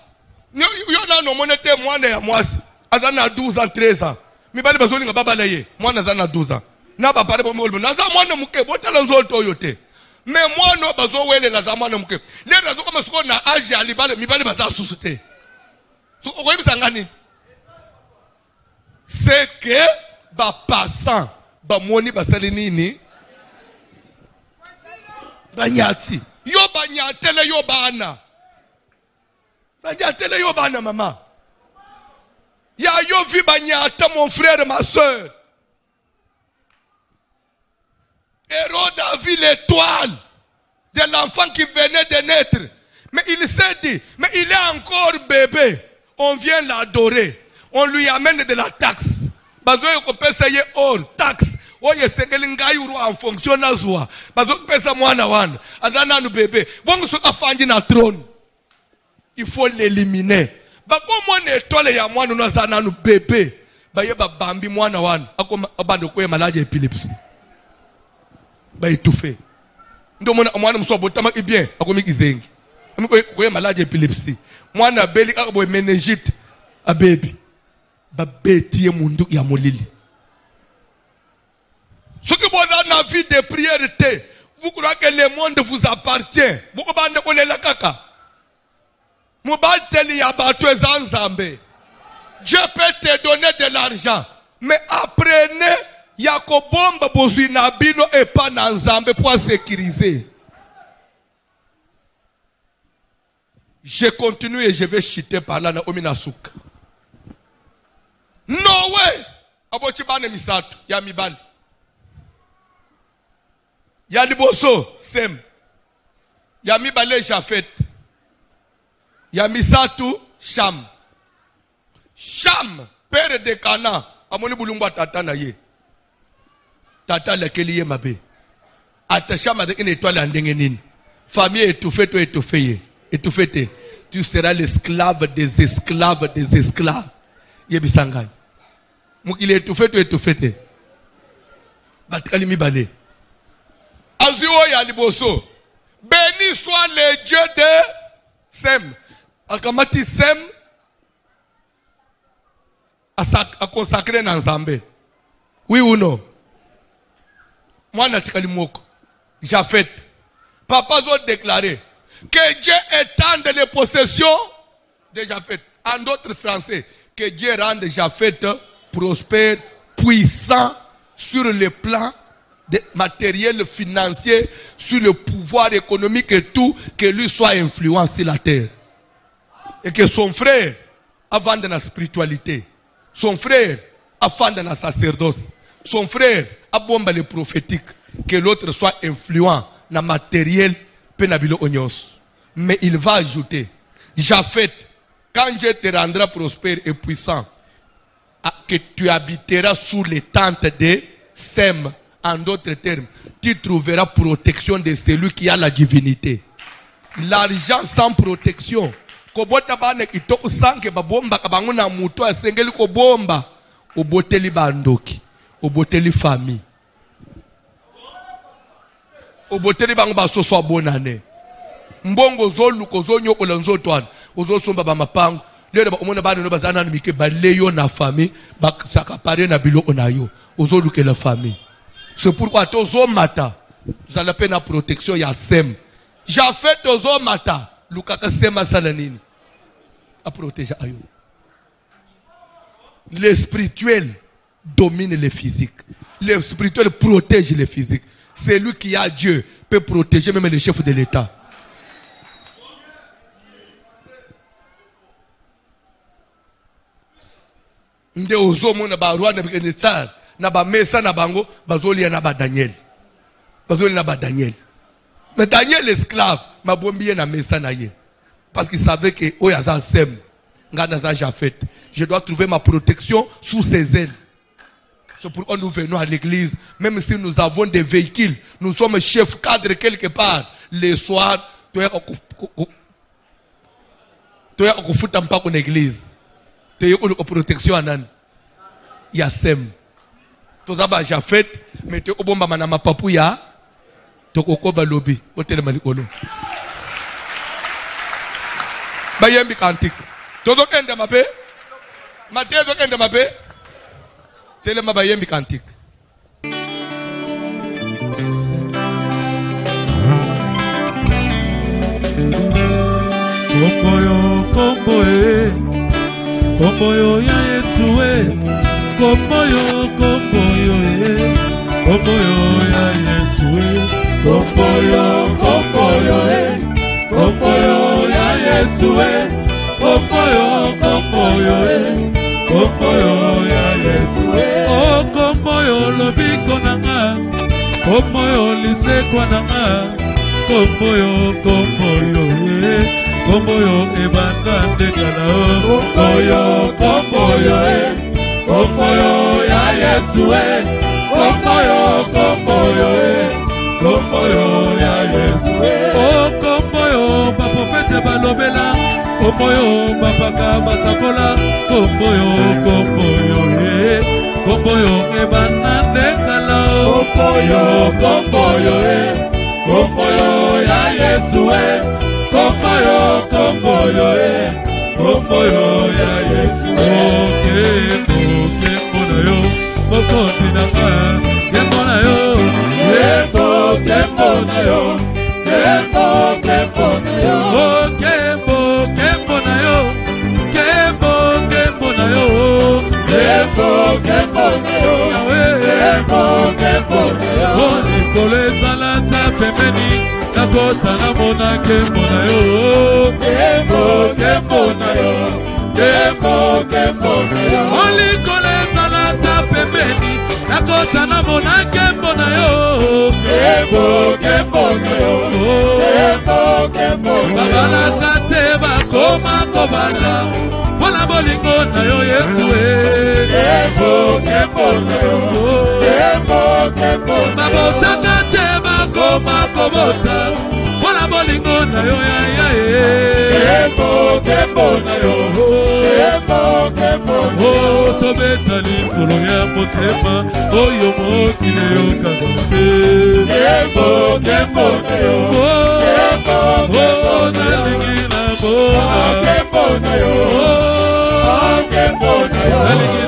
Yo na no monete mwana ya mwasi. Azana 12 ans, 13 ans. Mi bali bazoli nga baba na ye. Mwana azana 12 ans. Na ba pare bo molbo. Na za mwana muke botala nzoto yote. Mais moi non bazo wele la zamana muke. Les razo comme ce qu'on a agi à libale mi bale baza susute. So ko yebisa ngani? C'est que ba passant ba moni ba sali nini? Banyati. Yo banyatele yo bana. Banyatele yo bana maman. Ya yo vi banyata mon frère ma soeur. Hérode a vu l'étoile de l'enfant qui venait de naître. Mais il s'est dit, mais il est encore bébé. On vient l'adorer. On lui amène de la taxe. Bazo ko pesa ye or taxe. Oye sekeli ngai uru en fonction na zwa. Bazo ko pesa mwana wana. Adana nu bébé. Bongo so afandi na trône. Il faut l'éliminer. Bako mwana étoile ya mwana no zana nu bébé. Baye ba bambi mwana wana. Akoma abando ko malade épilepsie. Ba étouffé. Ndo mwana mso botama ki bien akomi kizengi. Ko malade épilepsie. Mwana beli akabo méningite a baby. Ba beti mundu ya molili. Ce que vous avez vie de prière, vous croyez que le monde vous appartient. Vous ne connaissez pas kaka. Dieu peut te donner de l'argent. Mais apprenez, Yakobomba bozina bino et pas nanzambe pour sécuriser. Je continue et je vais chuter par là na omina souka. No way! Abochibane misato, ya mibali. Ya liboso, Sem. Ya mibale Jafet. Ya misatu, Cham. Cham, père de Cana. Amoni bulungwa tata na ye. Tata lekeli ye mabe. Ata Cham avec une étoile en dengenine. Famille étouffée, toi étouffée. Étouffée. Tu seras l'esclave des esclaves des esclaves. Yebisangai. Il est étouffé, toi étouffé. Batkali mibale. Azio ya liboso. Béni soit le Dieu de Sem. Akamati Sem a consacré dans Zambé. Oui ou non? Moi, natikali moko. Jafet. Papa a déclaré que Dieu étende les possessions de Jafet. En d'autres français, que Dieu rende Jafet prospère, puissant sur le plan matériel, financier, sur le pouvoir économique et tout, que lui soit influent sur la terre. Et que son frère avance dans la spiritualité. Son frère avance dans la sacerdoce. Son frère abombe le prophétique. Que l'autre soit influent dans le matériel, penabilo onyos. Mais il va ajouter, Jafet, quand Dieu te rendra prospère et puissant, que tu habiteras sous les tentes de Sem. En d'autres termes, tu trouveras protection de celui qui a la divinité. L'argent sans protection. Kobota bane kitoko sanke babomba kabanguna muto asengeli kobomba. Oboteli bandoki. Oboteli famille. Oboteli bango basoso bonane. Mbongo zolu kozonyo olanzo twan. Ozo somba ba mapango. Leo ba omona bana no bazana mike baleyo na famille ba sakapare na bilo onayo. Ozo luke la famille. C'est pourquoi tozo mata. Vous allez peine la protection ya Sem. J'ai fait tozo mata. Lukaka Sema salanini. A protéger ayo. Le spirituel domine le physique. Le spirituel protège le physique. C'est lui qui a Dieu peut protéger même les chefs de l'État. Nde ozo mona ba Rwanda bikenzar. Na ba Mesa na bango bazoli na ba Daniel. Bazoli na ba Daniel. Mais Daniel esclave ma bombier na Mesa na ye. Parce qu'il savait que oyaza Sem ngana za Jafet. Je dois trouver ma protection sous ses ailes. C'est pourquoi nous venons à l'église, même si nous avons des véhicules, nous sommes chefs cadres quelque part. Les soirs, tu es au foot en pas en église. Tu es en protection anan. Il y a Sem. Tu as Jafet, mais tu es au bon manama papouya. Tu es au koba lobby. Hôtel Malikolo. Bayembi kantik. Tu es au kende mabe. Maté au kende mabe. Telema bayembi kantik. Komboyo ya Yesu komboyo ya Yesu komboyo ya Yesu komboyo ya Yesu oh komboyo lobiko nanga komboyo lisekwa nanga komboyo komboyo ebanda ndekala komboyo komboyo ya Yesu komboyo ya Yesu oh komboyo baprofete balobela komboyo bapaka basakola komboyo ebanda ndekala komboyo ya Yesu komboyo ya Yesu kembo na yo bokondi nanga kembo na yo kembo na yo oh kembo na yo oh nikolo ezalata pembeni nakota namona nkembo na yo nkembo na yo nkembo na yo olikolo ezalata pembeni nakota namona nkembo na yo nkembo na yo babalaka te bakoma kobala mpona bolingo na yo Yesu nkembo na yo babotaka te bakoma kobota mpona bolingo na yo yaya nkembo na yo tobeta likolo ya motema oyo mokili eyokaka te nkembo na yo nalingi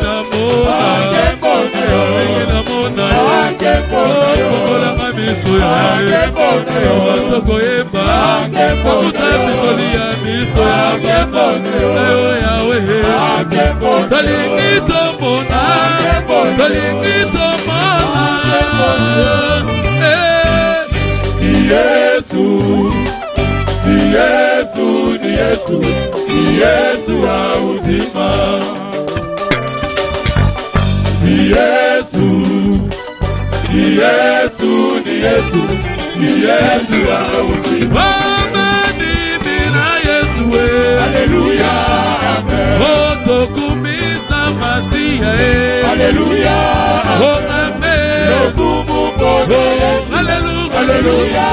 namona nalingi namona okolanga miso yaye matoko yeba makuta pikoli ya miso yayo yawe tolingi tomona Yesu wa uzima Yesu wa uzima mimi na Yesu haleluya amen otokumisa masia haleluya oh amen haleluya haleluya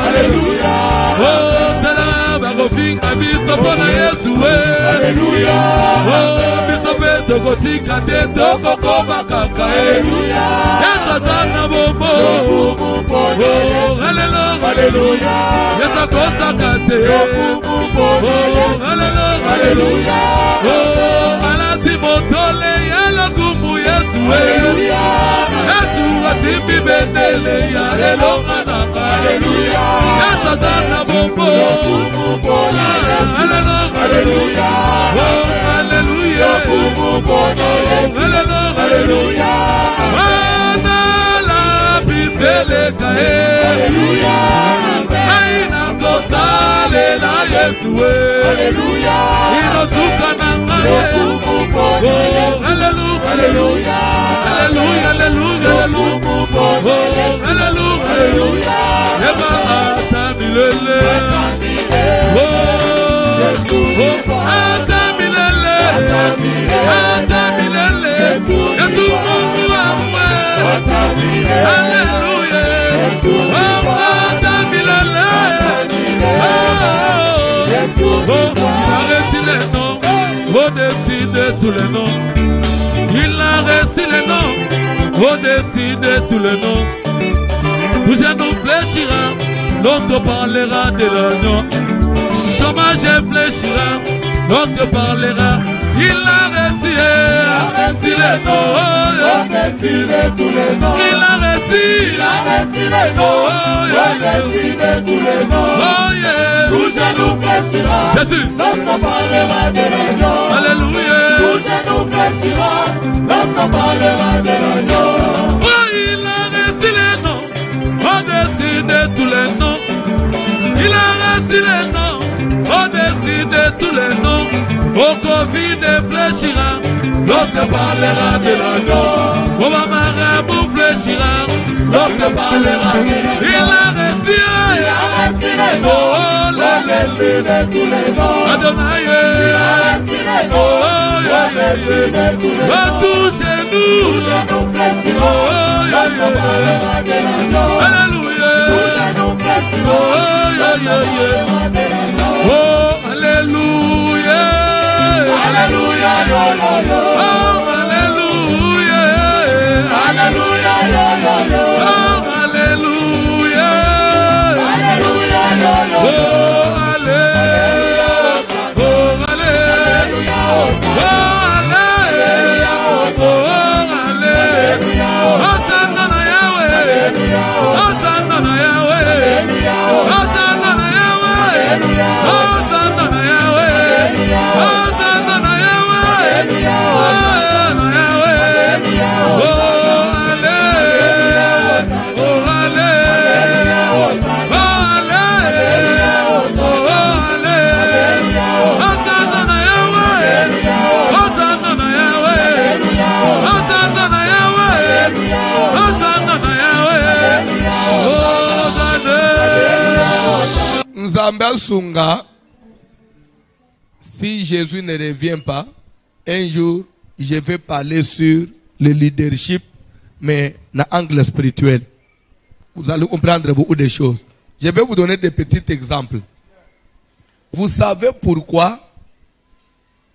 haleluya oh salama kofinga biso pona Yesu haleluya oh biso peto kotika te tokokoba kaka haleluya Yesu tana bombo oh haleluya Yesu kotaka te oh haleluya oh alati motole yala kumu Yesu haleluya Yesu atimbi bendele ya elonga na haleluya Yesu tana bombo haleluya oh haleluya haleluya wana la bibeleka haleluya aina kosale la Yesu haleluya inozuka na ngaye haleluya haleluya haleluya eba atamilele atamilele Yesu Mungu wangu haleluya atamilele il a resté les noms au-dessus de tous les noms tout genou fléchira lorsque parlera de l'agneau chômage fléchira lorsque parlera il a resté les noms au-dessus de tous les noms il a resté les noms au-dessus de tous les noms tout genou fléchira Jésus lorsque parlera de l'agneau alléluia tout genou fléchira lorsque parlera de l'agneau il a resté les noms au-dessus de tous les noms il a resté les noms au-dessus de tous les noms au Covid fléchira lorsque parlera de l'agneau au Marabout fléchira lorsque parlera il a resté les noms au-dessus de tous les noms Adonai il a resté les noms au-dessus de tous les noms touchez-nous fléchira lorsque parlera de l'agneau alléluia touchez-nous fléchira lorsque parlera de l'agneau oh alléluia Alléluia, oh alléluia, alléluia, oh alléluia, alléluia, oh alléluia, oh alléluia, oh alléluia, oh alléluia, Hosanna na Yahweh, Hosanna na Yahweh, Hosanna na Yahweh, Hosanna na Yahweh. Hallelujah. Nzamba Sunga, si Jésus ne revient pas, un jour, je vais parler sur le leadership, mais dans l'angle spirituel. Vous allez comprendre beaucoup de choses. Je vais vous donner des petits exemples. Vous savez pourquoi,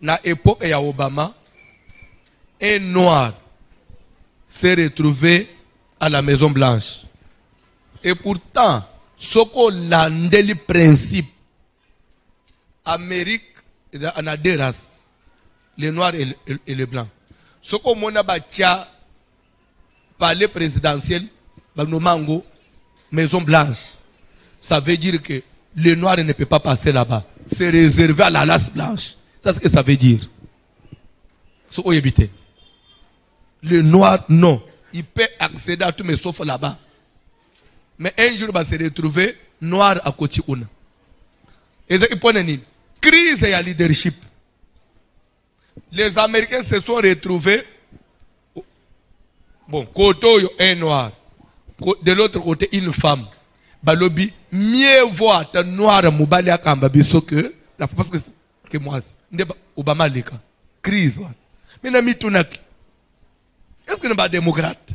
dans l'époque de Obama, un noir s'est retrouvé à la Maison Blanche. Et pourtant, ce qu'on a le principe, Amérique, on a deux races, les noirs et les blancs. Ce qu'on a bâti palais présidentiel, Mango, Maison Blanche, ça veut dire que le noir ne peut pas passer là-bas. C'est réservé à la race blanche. C'est ce que ça veut dire. C'est où éviter. Le noir, non. Il peut accéder à tout, mais sauf là-bas. Mais un jour, il va se retrouver noir à côté. Et ça, il peut une crise et leadership. Les Américains se sont retrouvés. Bon, côté un noir. De l'autre côté, une femme. Balobi, mieux voir ta noir moubali à Kambabiso que la parce que moi, Obama leka. Crise. Mais n'a mis tout nak. Est-ce que n'est pas démocrate?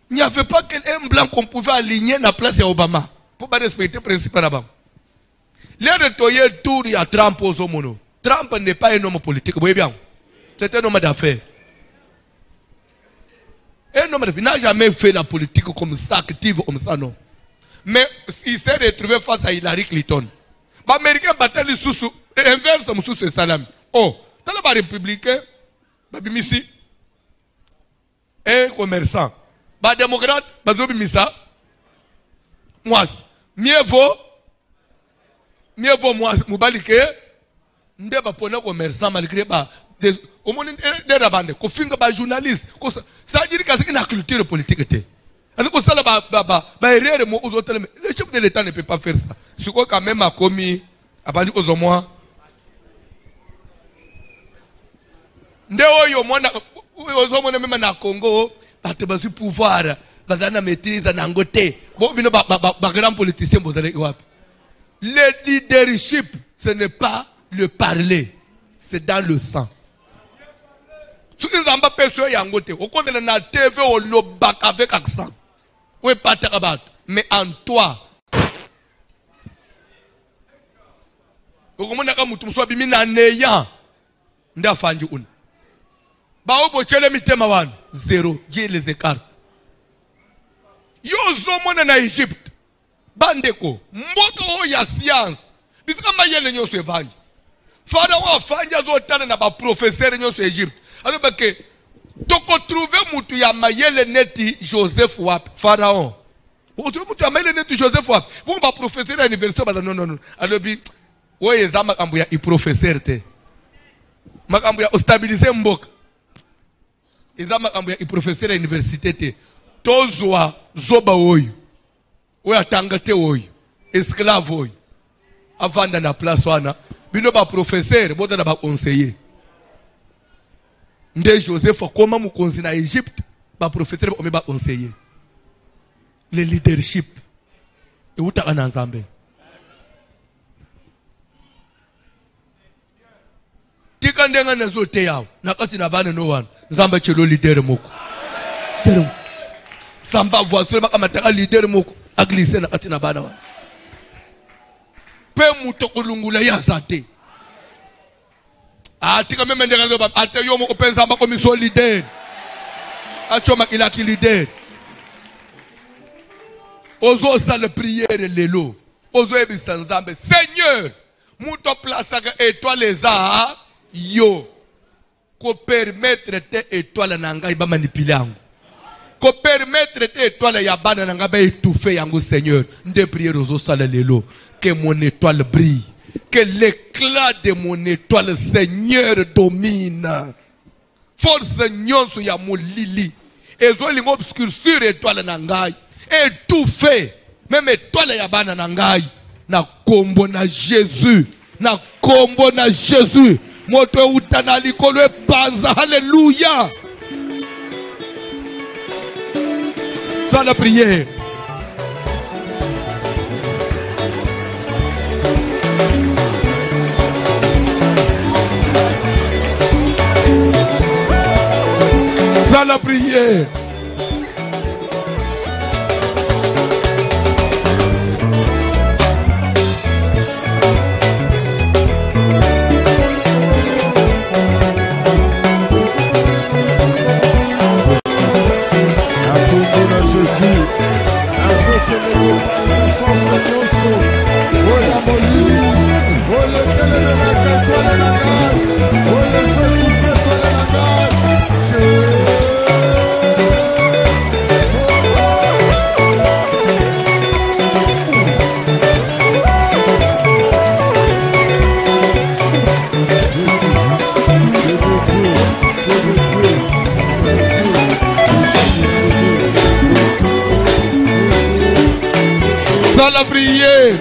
Il n'y avait pas qu'un blanc qu'on pouvait aligner dans la place d'Obama. Pour pas respecter le principe là-bas. Les retoyers tour, il y a Trump au Zomono. Trump n'est pas un homme politique. Vous voyez bien? C'est un homme d'affaires. Un homme d'affaires n'a jamais fait la politique comme ça, active comme ça, non. Mais il s'est retrouvé face à Hillary Clinton. Les Américains battent les sous, inverse sous ce salam. Oh, dans les républicains, ici, un commerçant. Les démocrates, moi, mieux vaut moi, Moubalike, n'de pas pour un commerçant malgré pas. Au moins, des rabans, qu'on finit par journaliste. Ça veut dire que c'est une culture politique. Le chef de l'État ne peut pas faire ça. Ce qu'on quand même a commis, a pas dit aux hommes. Ndeo yo mwana aux hommes même na Congo, pas te basu pouvoir, bazana maîtrise na ngote. Bon bino ba grand politicien bozale iwapi. Le leadership, ce n'est pas le parler, c'est dans le sang. Ce que nous avons perçu yangote, au compte de la TV au lobak avec accent. Oui, pas tarabat. Mais en toi. Au moment où nous sommes bimi na neya, nda fanji un. Ba obo chele mitema wan zéro. Dieu les écarte. Yo zomo na Egypte. Bandeko, mboka o ya science. Bisika mayele nyoso evanji. Pharaon afanja zotana na ba professeur nyoso Egypte. Alors que toko trouver mutu ya mayele neti Joseph wap Pharaon. On trouve mutu ya mayele neti Joseph wap. Bon ba professeur à l'université ba non. Alors bi oye za makambo ya i professeur te. Makambo ya stabiliser mboka. Eza makambo ya i professeur à l'université te. Tozwa zoba oyo. Oya tangate oyo. Esclave oyo. Avanda na place wana. Bino ba professeur bota na ba conseiller. Nde Joseph comment mu konzi na Egypte ba professeur ba ba conseiller. Le leadership. E utaka na Nzambe. Tika ndenga na zote yao. Nakati na bana no one. Nzambe chelo leader moko. Tero. Samba voiture baka mataka leader moko. Aglise nakati na bana wana. Pe mutokulungula ya zate. Atika meme ndenga ba ate yo mo openza ba commission leader. Achoma kila ki leader. Ozo sale prière lelo. Ozo ebisa Nzambe. Seigneur, muto place ka étoile za yo. Ko permettre te étoile na ngai ba manipuler yango. Ko permettre te étoile ya bana na ngai ba étouffer yango Seigneur. Nde prière ozo sale lelo. Que mon étoile brille. Que l'éclat de mon étoile, Seigneur, domine. Force nyonso ya molili. Ezo lingo obscurcir étoile na ngai. Étouffé. Même étoile ya bana na ngai. Na kombo na Jésus. Na kombo na Jésus. Moto utana likolo epanza. Alléluia. Sans la prière. Sans la prière. Sans la prière.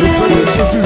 Le feu de Jésus,